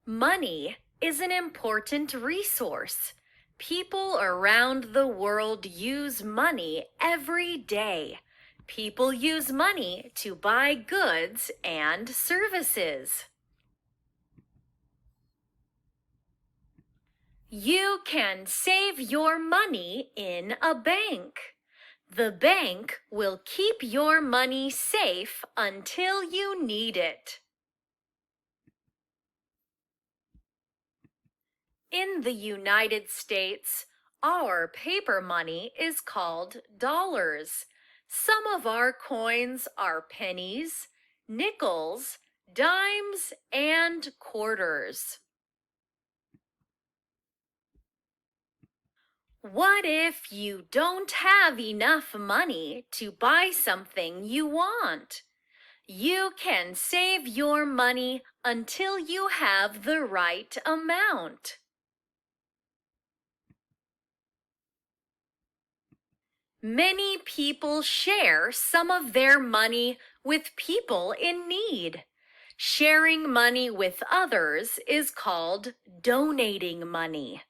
Money is an important resource. People around the world use money every day. People use money to buy goods and services. You can save your money in a bank. The bank will keep your money safe until you need it. In the United States, our paper money is called dollars. Some of our coins are pennies, nickels, dimes, and quarters. What if you don't have enough money to buy something you want? You can save your money until you have the right amount. Many people share some of their money with people in need. Sharing money with others is called donating money.